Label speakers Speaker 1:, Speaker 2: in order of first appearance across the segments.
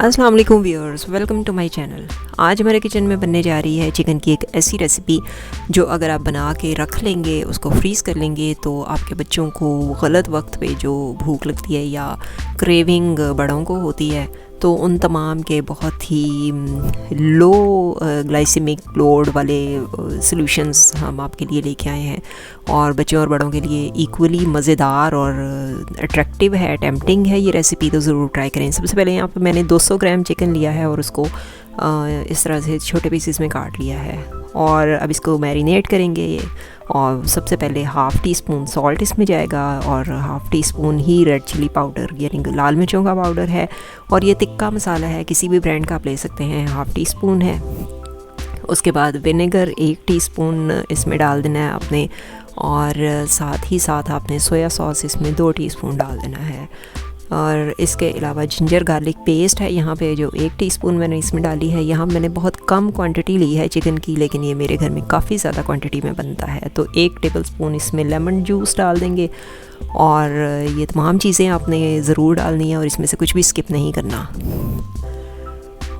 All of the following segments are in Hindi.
Speaker 1: अस्सलाम वालेकुम viewers, welcome to my channel. आज हमारे किचन में बनने जा रही है चिकन की एक ऐसी रेसिपी जो अगर आप बना के रख लेंगे, उसको फ्रीज़ कर लेंगे, तो आपके बच्चों को गलत वक्त पे जो भूख लगती है या क्रेविंग बड़ों को होती है, तो उन तमाम के बहुत ही लो ग्लाइसेमिक लोड वाले सॉल्यूशंस हम आपके लिए लेके आए हैं और बच्चों और बड़ों के लिए इक्वली मज़ेदार और अट्रैक्टिव है, टेम्पटिंग है ये रेसिपी, तो ज़रूर ट्राई करें। सबसे पहले यहाँ पे मैंने 200 ग्राम चिकन लिया है और उसको इस तरह से छोटे पीसेस में काट लिया है और अब इसको मैरिनेट करेंगे ये। और सबसे पहले हाफ़ टी स्पून सॉल्ट इसमें जाएगा और हाफ़ टी स्पून ही रेड चिली पाउडर यानी लाल मिर्चों का पाउडर है और ये तिक्का मसाला है, किसी भी ब्रांड का आप ले सकते हैं, हाफ़ टी स्पून है। उसके बाद विनेगर 1 टीस्पून इसमें डाल देना है आपने और साथ ही साथ आपने सोया सॉस इसमें 2 टीस्पून डाल देना है। और इसके अलावा जिंजर गार्लिक पेस्ट है यहाँ पे जो 1 टीस्पून मैंने इसमें डाली है। यहाँ मैंने बहुत कम क्वांटिटी ली है चिकन की, लेकिन ये मेरे घर में काफ़ी ज़्यादा क्वांटिटी में बनता है, तो 1 टेबलस्पून इसमें लेमन जूस डाल देंगे। और ये तमाम चीज़ें आपने ज़रूर डालनी है और इसमें से कुछ भी स्किप नहीं करना।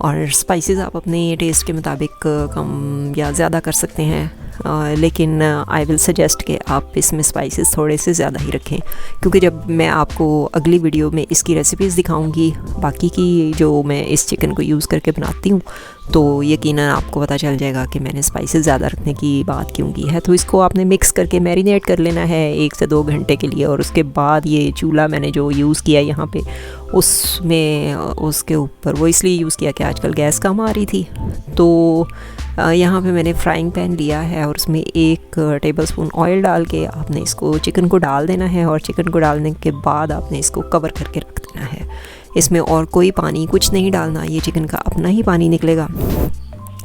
Speaker 1: और स्पाइसेस आप अपने टेस्ट के मुताबिक कम या ज़्यादा कर सकते हैं, लेकिन आई विल सजेस्ट कि आप इसमें स्पाइसेस थोड़े से ज़्यादा ही रखें, क्योंकि जब मैं आपको अगली वीडियो में इसकी रेसिपीज़ दिखाऊंगी बाकी की जो मैं इस चिकन को यूज़ करके बनाती हूँ, तो यकीनन आपको पता चल जाएगा कि मैंने स्पाइसेस ज़्यादा रखने की बात क्यों की है। तो इसको आपने मिक्स करके मैरिनेट कर लेना है 1 से 2 घंटे के लिए। और उसके बाद ये चूल्हा मैंने जो यूज़ किया यहाँ पे, उसमें उसके ऊपर वो इसलिए यूज़ किया कि आजकल गैस कम आ रही थी, तो यहाँ पे मैंने फ्राइंग पैन लिया है और उसमें 1 टेबलस्पून ऑयल डाल के आपने इसको चिकन को डाल देना है और चिकन को डालने के बाद आपने इसको कवर करके रख देना है। इसमें और कोई पानी कुछ नहीं डालना, ये चिकन का अपना ही पानी निकलेगा।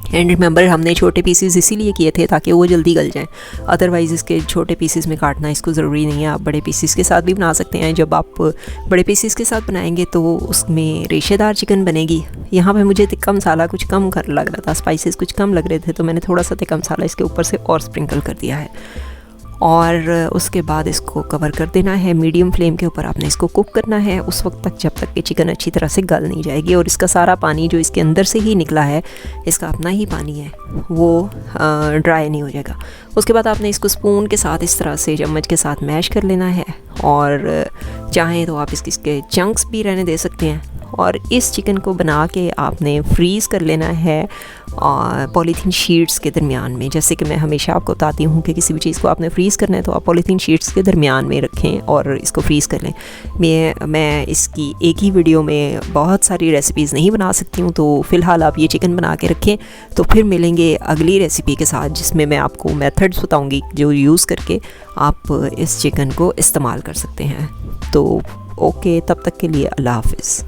Speaker 1: एंड रिमेंबर, हमने छोटे पीसेस इसीलिए किए थे ताकि वो जल्दी गल जाएं, अदरवाइज़ इसके छोटे पीसेस में काटना इसको ज़रूरी नहीं है। आप बड़े पीसेस के साथ भी बना सकते हैं। जब आप बड़े पीसेस के साथ बनाएंगे तो उसमें रेशेदार चिकन बनेगी। यहाँ पे मुझे तिक्का मसाला कुछ कम कर लग रहा था, स्पाइसेस कुछ कम लग रहे थे, तो मैंने थोड़ा सा तिक्का मसाला इसके ऊपर से और स्प्रिंकल कर दिया है। और उसके बाद इसको कवर कर देना है, मीडियम फ्लेम के ऊपर आपने इसको कुक करना है उस वक्त तक जब तक कि चिकन अच्छी तरह से गल नहीं जाएगी। और इसका सारा पानी जो इसके अंदर से ही निकला है, इसका अपना ही पानी है, वो ड्राई नहीं हो जाएगा। उसके बाद आपने इसको स्पून के साथ इस तरह से चम्मच के साथ मैश कर लेना है और चाहें तो आप इसके चंक्स भी रहने दे सकते हैं। और इस चिकन को बना के आपने फ्रीज़ कर लेना है पॉलीथीन शीट्स के दरमियान में। जैसे कि मैं हमेशा आपको बताती हूँ कि किसी भी चीज़ को आपने फ्रीज़ करना है तो आप पॉलीथीन शीट्स के दरमियान में रखें और इसको फ्रीज़ कर लें। मैं इसकी एक ही वीडियो में बहुत सारी रेसिपीज़ नहीं बना सकती हूँ, तो फ़िलहाल आप ये चिकन बना के रखें। तो फिर मिलेंगे अगली रेसिपी के साथ जिसमें मैं आपको मेथड्स बताऊँगी जो यूज़ करके आप इस चिकन को इस्तेमाल कर सकते हैं। तो ओके, तब तक के लिए अल्लाह हाफ़िज़।